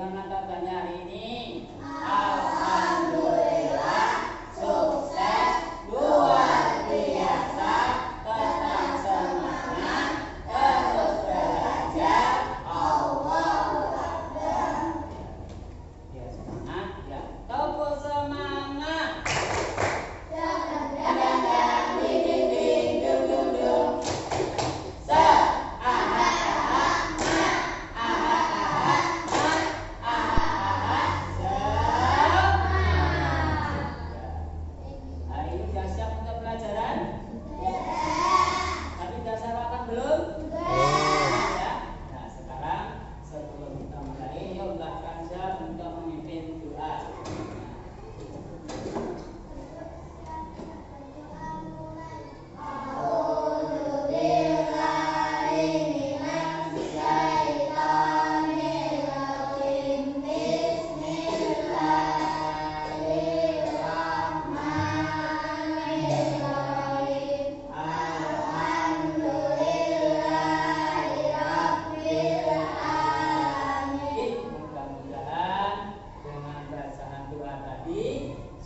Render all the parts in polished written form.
Bagaimana kabarnya hari ini? Alhamdulillah, sukses, luar biasa, tetap semangat, terus belajar. Allahu Akbar. Ya semangat, ya tepuk semangat.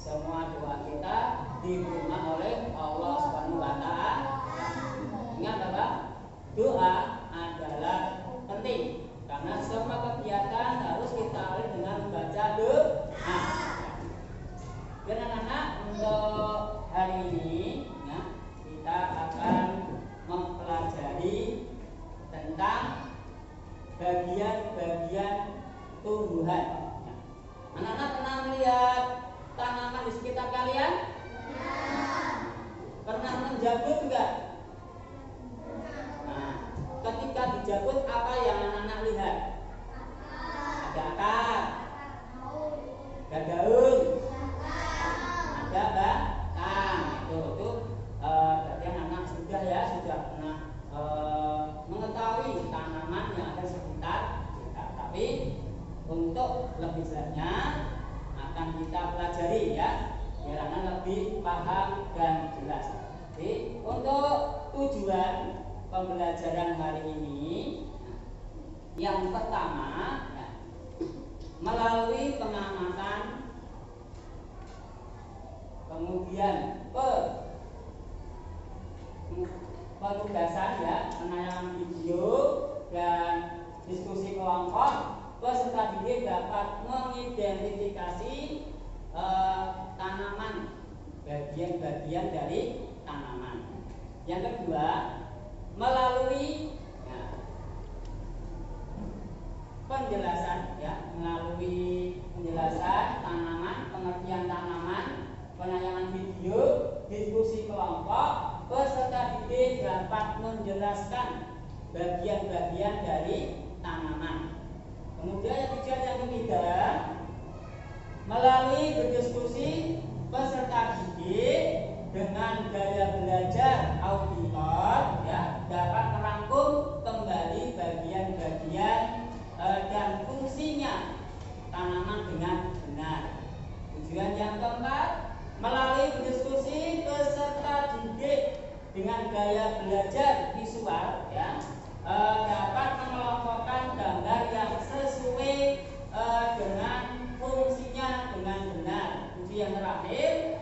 Semua doa kita diterima oleh Allah Subhanahu wa Ta'ala. Ingat apa? Doa adalah penting karena semua kegiatan harus kita awali dengan membaca doa. Dan anak-anak, untuk hari ini ya, kita akan mempelajari tentang bagian-bagian tumbuhan. Anak-anak pernah melihat tanaman di sekitar kalian? Pernah menjabut enggak? Nah, ketika dijabut apa yang anak-anak lihat? Ada akar, ada daun, ada batang. Itu berarti anak-anak sudah pernah mengetahui tanaman yang ada sekitar kita. Tapi untuk lebih jelasnya akan kita pelajari ya, biar anak lebih paham dan jelas. Jadi untuk tujuan pembelajaran hari ini, yang pertama ya, melalui pengamatan, kemudian penugasan ya, penayangan video dan diskusi kelompok, peserta didik dapat mengidentifikasi tanaman, bagian-bagian dari tanaman. Yang kedua, melalui penjelasan ya, melalui penjelasan tanaman, pengertian tanaman, penayangan video, diskusi kelompok, peserta didik dapat menjelaskan bagian-bagian dari tanaman. Kemudian yang ketiga, melalui berdiskusi, peserta didik dengan gaya belajar auditor ya, dapat merangkum kembali bagian-bagian dan fungsinya tanaman dengan benar. Tujuan yang keempat, melalui berdiskusi, peserta didik dengan gaya belajar visual ya, dapat mengelompokkan gambar yang sesuai dengan fungsinya dengan benar. Kunci yang terakhir,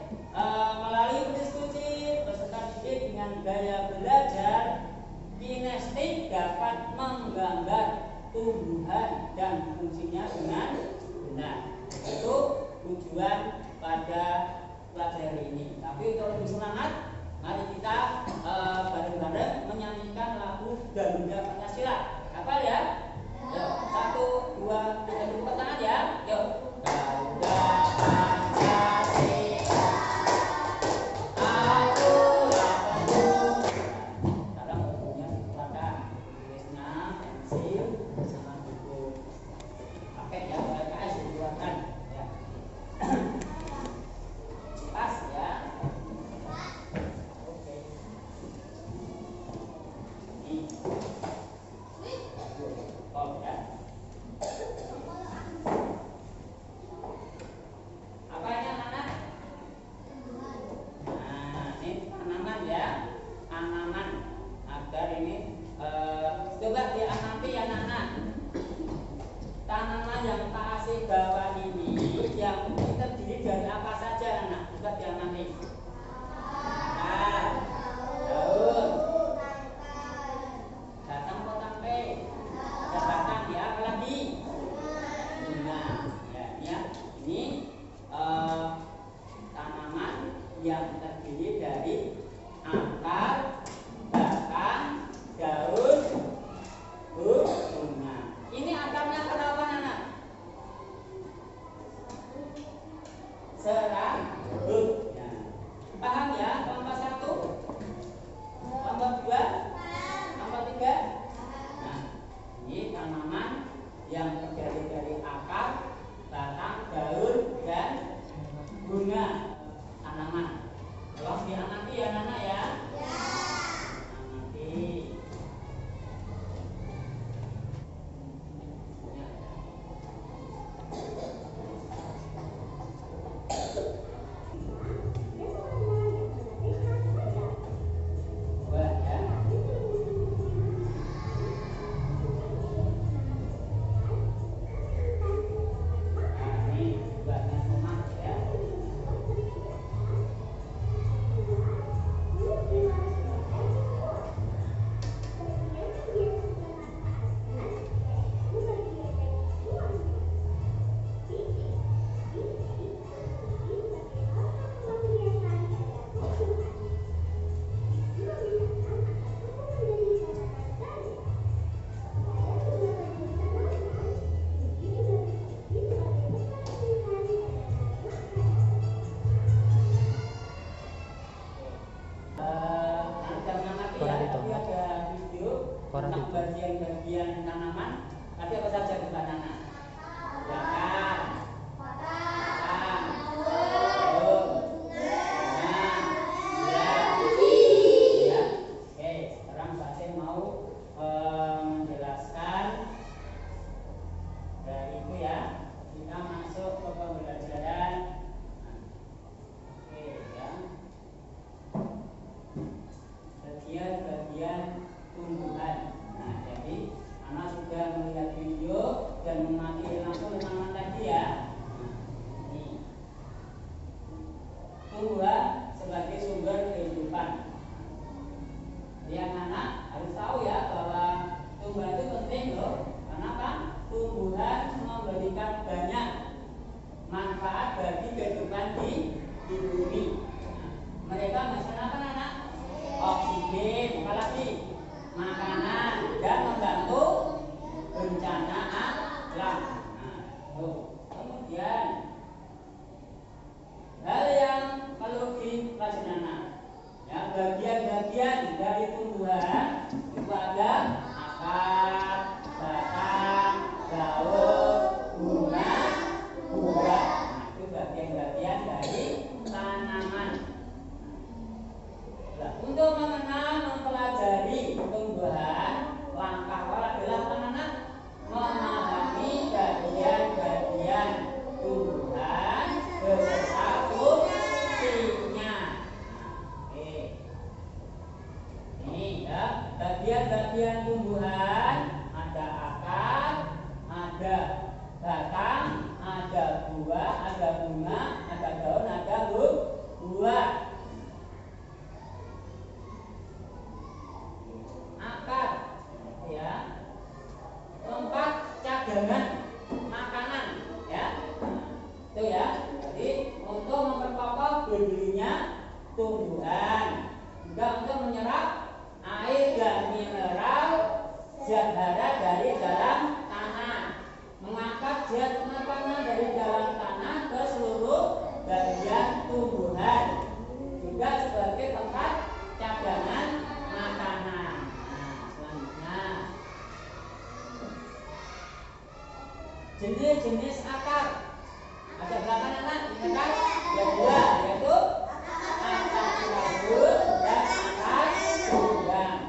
melalui berdiskusi, peserta didik dengan gaya belajar kinestetik dapat menggambar tumbuhan dan fungsinya dengan benar. Itu tujuan pada pelajaran ini. Tapi untuk lebih semangat, mari kita bareng-bareng menyanyikan lagu Garuda Pancasila. Hafal ya? 1, 2, 3. yang kasih bawah ini yang terdiri dari apa saja anak? Kita diamati. Daun. Batang potang P. Ada batang ya, apalagi? Bunga. Ya. Ini tanaman yang terdiri dari akar, batang, daun, bunga. Ini akarnya kenapa anak? Serabut. Ya. Paham ya? Nomor 1, nomor 2, nomor 3. Nah, ini tanaman yang terdiri dari akar, batang, daun, dan bunga tanaman. Tolong diamati ya anak ya. Amati. Tentang bagian-bagian tanaman, tapi apa saja bukan anak? Akar, batang, daun, bunga, ya. Oke, sekarang Pak Sen mau menjelaskan dari itu ya. Kita masuk ke pembelajaran. Oke, ya. Bagian-bagian tumbuhan. Nah, jadi anak sudah melihat video dan mengamati langsung tanaman tadi ya. Ini tumbuhan sebagai sumber kehidupan. Yang anak harus tahu ya bahwa tumbuhan itu penting loh. Karena kan tumbuhan memberikan banyak manfaat bagi kehidupan di bumi. Nah, mereka menghasilkan anak oksigen, apalagi makanan, dan membantu bencana alam. Kemudian hal yang perlu dipelajari, ya, bagian-bagian dari tumbuhan itu ada akar, batang, daun, bunga, buah. Nah, itu bagian-bagian dari tanaman. Untuk mengenal, mempelajari tumbuhan, langkah awal adalah anak memahami bagian-bagian tumbuhan beserta fungsinya. Oke. Ini ya, bagian-bagian tumbuhan ada akar, ada batang, ada buah, ada bunga, ada daun, ada buah. Akar, ya, tempat cadangan makanan, ya, itu ya. Jadi untuk memperkokoh berdirinya tumbuhan, juga untuk menyerap air dan mineral zat hara dari dalam tanah, mengangkat zat makanan dari dalam tanah ke seluruh bagian tumbuhan, juga sebagai tempat cadangan makanan. Jenis-jenis akar ada berapa anak? Ingat? Ada dua, yaitu akar serabut dan akar tunggang.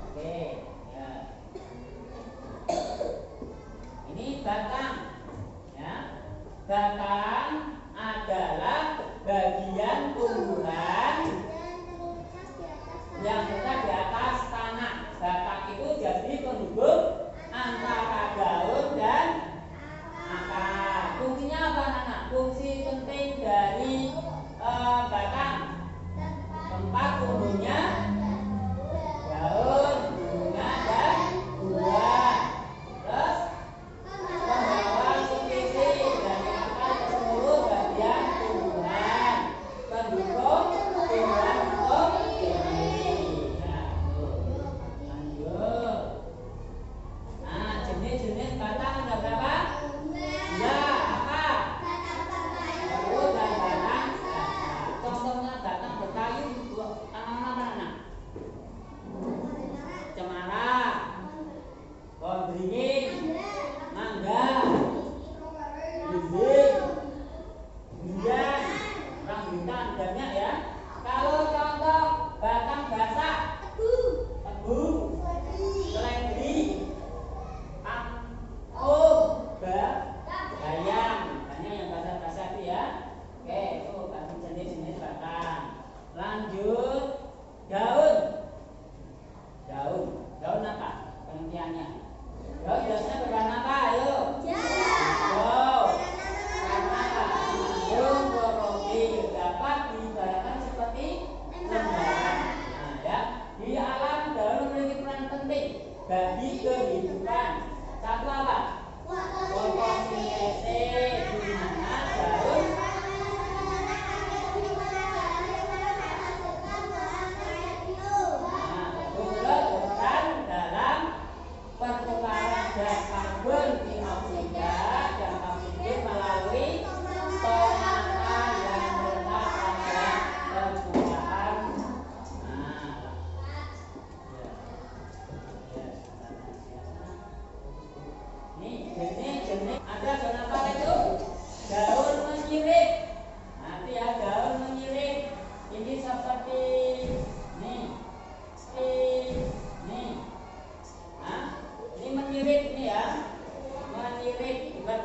Oke, ya. Ini batang, ya. Batang adalah bagian tumbuhan yang berada di atas tanah. Batang itu jadi penghubung antara daun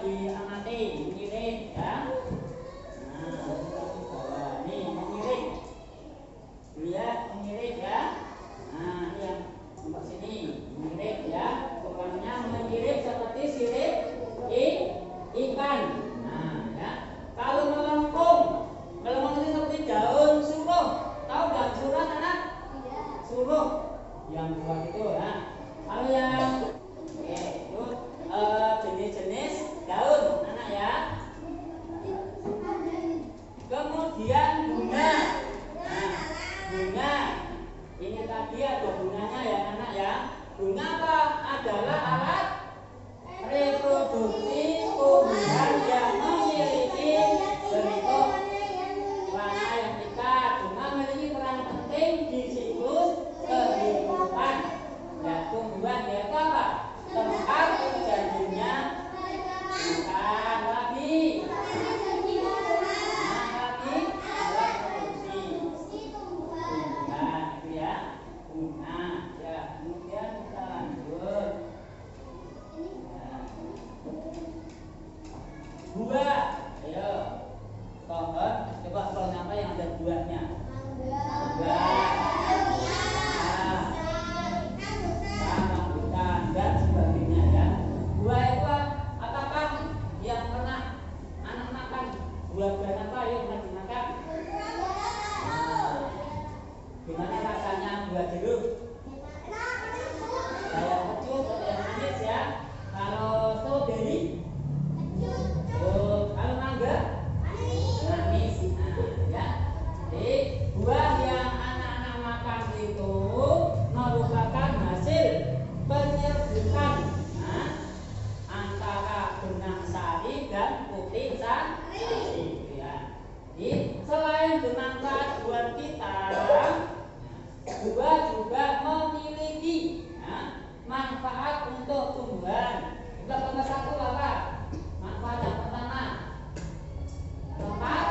diamati, mengirit ya. Nih mengirit, lihat mengirit ya. Nah ini yang sebelah sini mengirit ya. Pokoknya mengirit seperti sirip ikan. Nah ya. Kalau melengkung itu seperti daun suruh. Tahu daun suruh anak? Suruh yang buah itu ya. Kalau yang itu jenis-jenis daun anak ya. Kemudian bunga. Nah, bunga ini tadi ada bunganya ya anak ya. Bunga apa? Adalah alat reproduksi tumbuhan yang memiliki bentuk warna yang ikat. Bunga memiliki peran penting di siklus kehidupan. Ya, tumbuhan yaitu apa? Tempat terjadinya bukan lagi. Buah, ayo, pohon, coba pohon apa yang ada buahnya? Buah, rambutan dan sebagainya ya. Buah itu apakah yang pernah anak makan? Buah-buahan apa yang pernah dimakan? Gimana rasanya buah jeruk? Kayak kecut atau yang manis ya. Kalau strawberry, kalau mangga manis. Nah, ya. Jadi buah yang anak-anak makan itu merupakan hasil penyerbukan antara benang sari dan putih sari. Ya. Jadi selain bermanfaat buat kita, buah juga memiliki manfaat untuk tumbuhan. Kita nomor satu apa? Manfaat yang pertama. Tempat.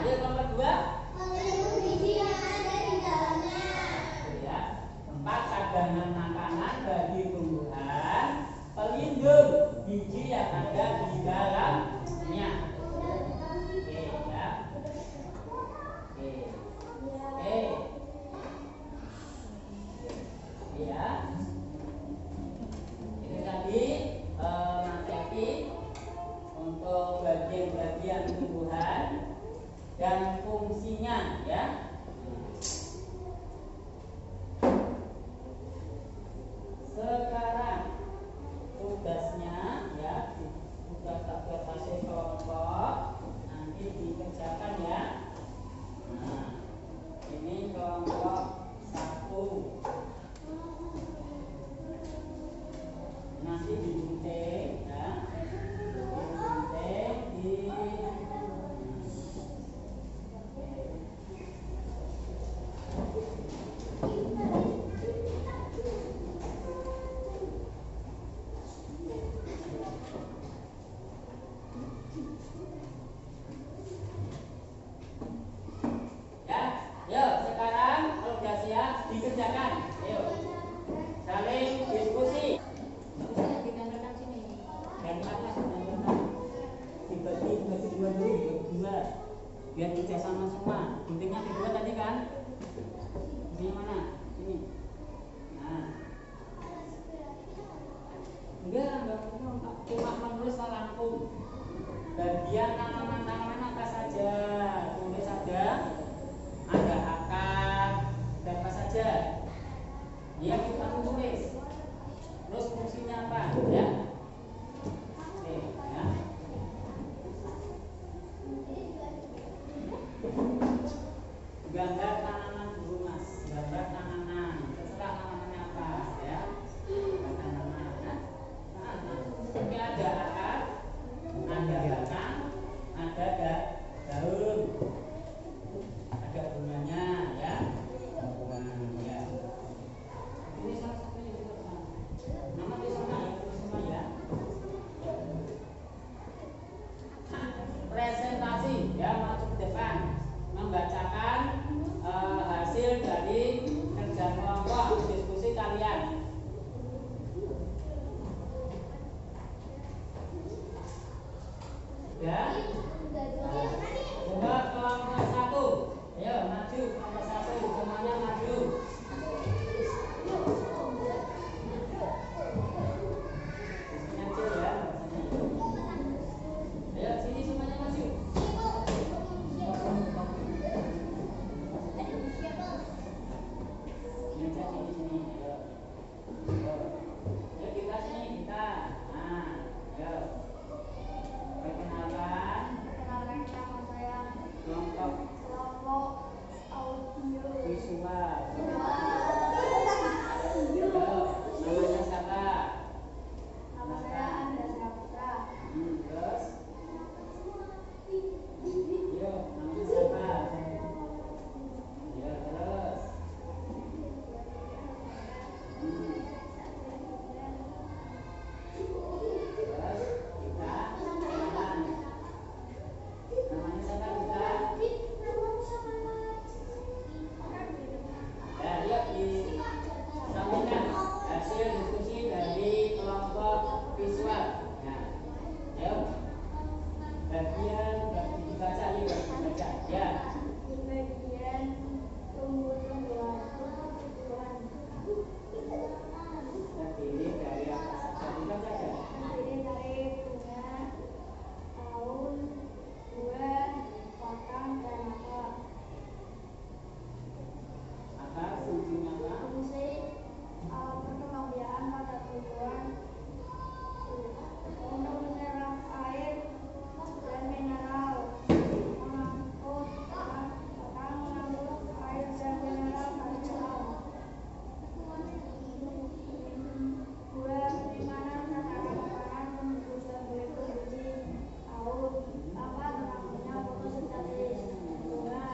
Yang nomor dua. Ya, tempat cadangan makanan bagi tumbuhan, pelindung biji yang ada di dalamnya. Oke ya. Oke. Ya. Ini tadi materi untuk bagian-bagian tumbuhan dan fungsinya ya. Sekarang tugasnya ya, tugas hasil kelompok nanti dikerjakan ya. Nah, ini kelompok 1. Nanti digunting ya, digunting di ya. Yuk sekarang kalau sudah siap dikerjakan. Yuk saling diskusi. Dibagi dua dulu, biar kerja sama semua. Guntingnya kedua tadi kan? Ini mana? Ini. Nah, enggak cuma menulis rangkum. Bagian tanaman-tanaman apa saja, tulis saja. Ada akar, dan apa saja. Dia kita tulis. Terus fungsinya apa? Ya. Oke, ya. Gambar tanaman dulu mas, gambar tanaman, terserah tanamannya apa ya, gambar tanaman. Oke, ada akar, ada batang, ada daun, ada bunganya ya. Ya. Ini salah satunya juga sama. Nama di sana ya, semua ya. Presentasi ya, maju ke depan membacakan hasil dari kerja kelompok diskusi kalian. Ya. Coba kelompok 1. Ayo maju kelompok 1, semuanya maju. Ayo sini semuanya maju. Sini. Ayo kita sini kita. Nah, ayo. Perkenalkan nama saya. Kelompok audio visual. Namanya siapa? Nama saya Andrea Putra. Terus? Yo, namanya siapa? Ya, terus. Terus kita kenalan. Namanya siapa kita? Ya, yuk disampaikan hasil diskusi dari kelompok visual. Nah, ayo bagian dibaca yuk dibaca. Ya. Bagian tumbuh-tumbuhan. Terdiri dari apa saja? Dibaca saja. Terdiri dari bunga, daun, buah, batang, dan akar. Akar fungsinya apa? Fungsi perkembangbiakan pada tumbuhan untuk menyerap air dan mineral, mengangkut air dan mineral dari dalam. Buah di mana terdapat makanan menembus dan berisi daun, apa namanya fotosintesis. Bunga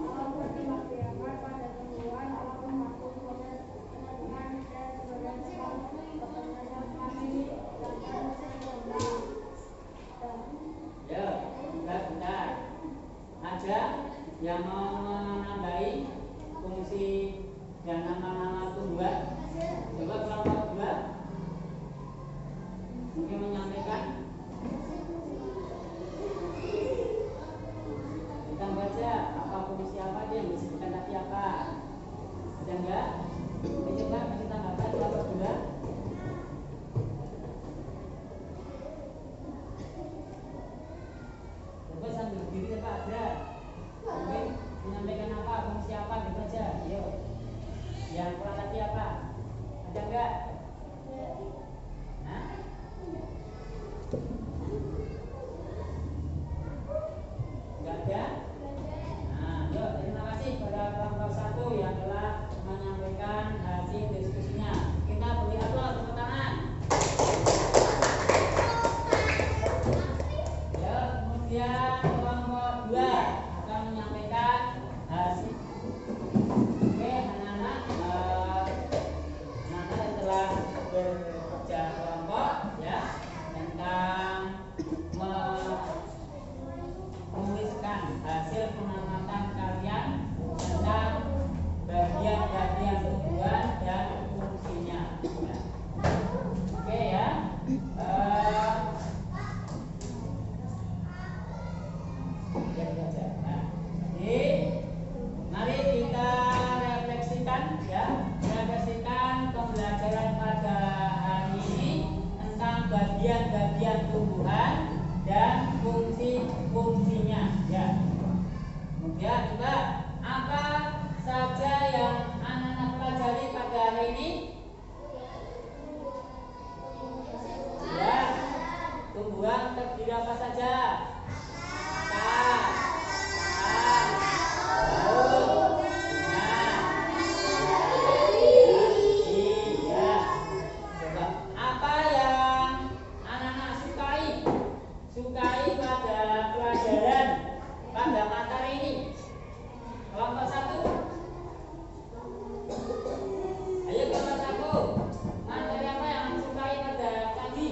perkembangbiakan pada tumbuhan alat membantu proses penebangan dan sebagian besar pekerjaan kami dan sempurna. Ya, bentar. Ada yang mau menambahi fungsi dan nama-nama tumbuhan? Coba kelompok 2 mungkin menyampaikan. Kita baca apa fungsi apa dia yang disebutkan tadi apa? Ada enggak? Kita coba kasih tanggapan kelompok 2. Coba sambil berdiri apa ada? Mungkin menyampaikan apa fungsi apa gitu aja. Yuk. Yang kurang tadi apa? Ada enggak? Hah? Enggak ada? Nah, yuk terima kasih pada kelompok 1 yang telah menyampaikan hasil diskusinya. Kita beri aplaus, tepuk tangan. Ya, kemudian kelompok 2 akan menyampaikan hasil. Oke, anak-anak, anak-anak yang telah bekerja kelompok ya tentang menuliskan hasil pengamatan kalian tentang bagian-bagian tumbuhan dan fungsinya. Ya. Oke ya. Nah, jadi mari kita refleksikan ya, refleksikan pembelajaran pada hari ini tentang bagian-bagian tumbuhan dan fungsi-fungsinya ya. Kemudian coba apa saja yang anak-anak pelajari pada hari ini? Ya, tumbuhan terdiri apa saja? Apa yang anak-anak sukai pada pelajaran pada materi ini? Kelompok 1. Ayo kelompok 1. Materi apa yang sukai pada tadi?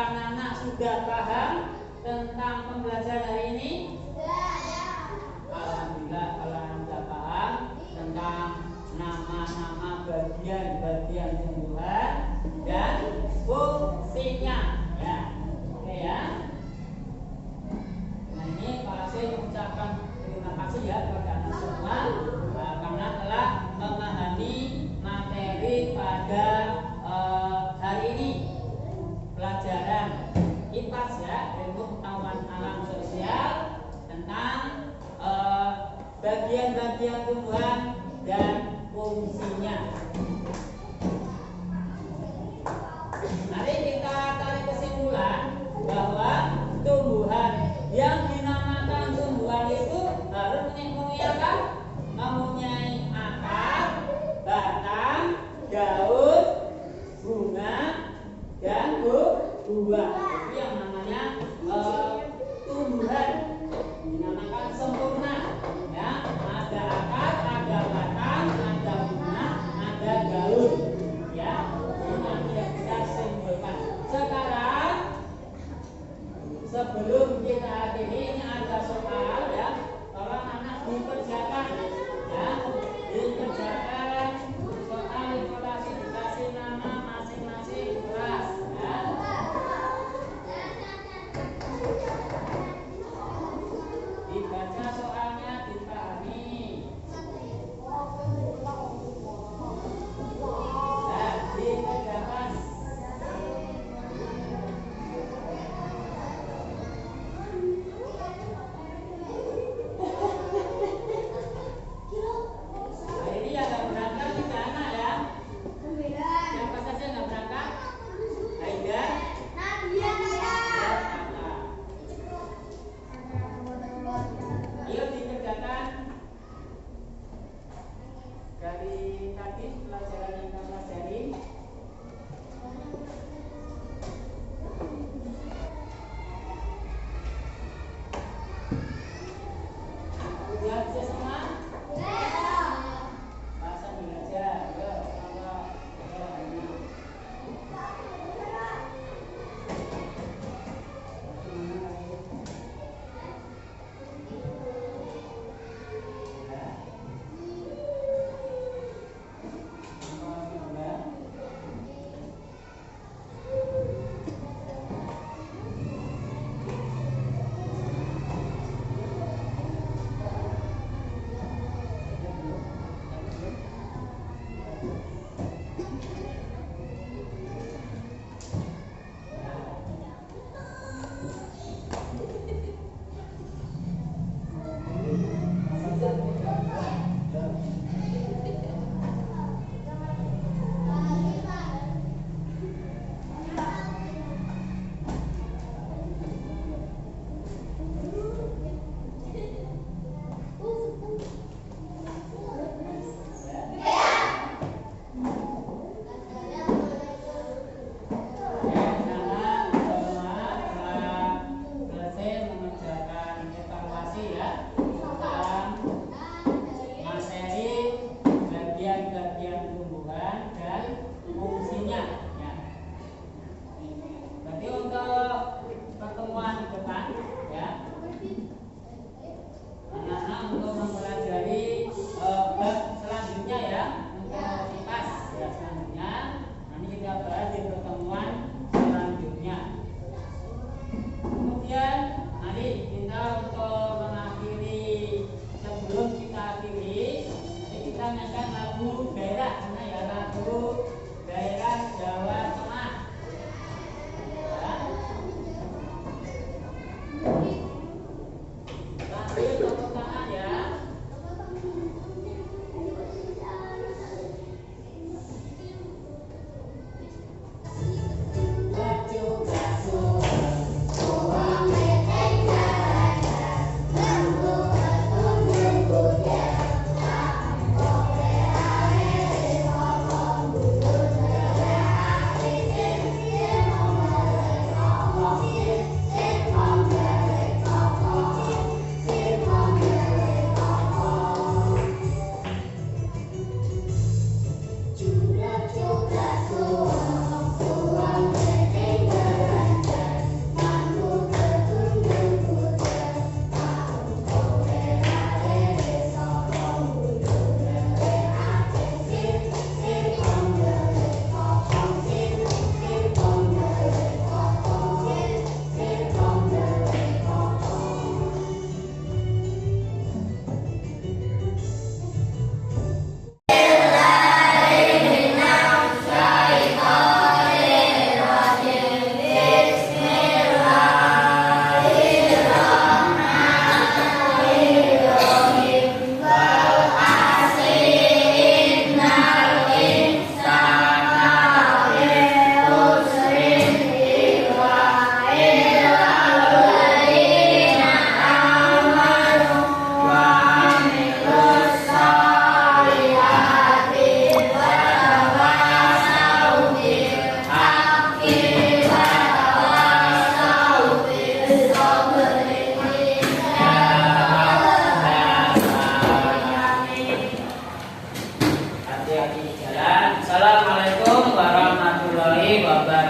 Apakah anak sudah paham tentang pembelajaran hari ini? Alhamdulillah, kalau Anda paham tentang nama-nama bagian-bagian tumbuhan dan fungsinya, ya, oke ya. Nah ini Pak Hasim mengucapkan terima kasih ya kepada anak semua karena telah memahami materi pada hari ini, pelajaran IPAS ya, ilmu pengetahuan alam sosial tentang bagian-bagian tumbuhan dan fungsinya. Mari kita tarik kesimpulan bahwa tumbuhan yang dinamakan tumbuhan itu harus mempunyai apa? Mempunyai akar, batang, daun, bunga, dan buah. Itu yang namanya tumbuhan. Dinamakan sempurna. Ya, ada akar, ada batang, ada bunga, ada daun. Ya, ini nanti yang kita simpulkan. Sekarang sebelum kita akhiri, ini ada soal ya. Tolong anak dikerjakan ya, dikerjakan soal informasi, dikasih nama masing-masing kelas ya. Dibaca soalnya, dipahami. Nah, dikerjakan. Ini yang nggak berangkat 3 anak ya. Siapa saja nggak berangkat? Aida. Ayo dikerjakan. Dari tadi pelajaran yang kita pelajari. Udah bisa semua? Pasang belajar. Yo, Jalan. Assalamualaikum warahmatullahi wabarakatuh.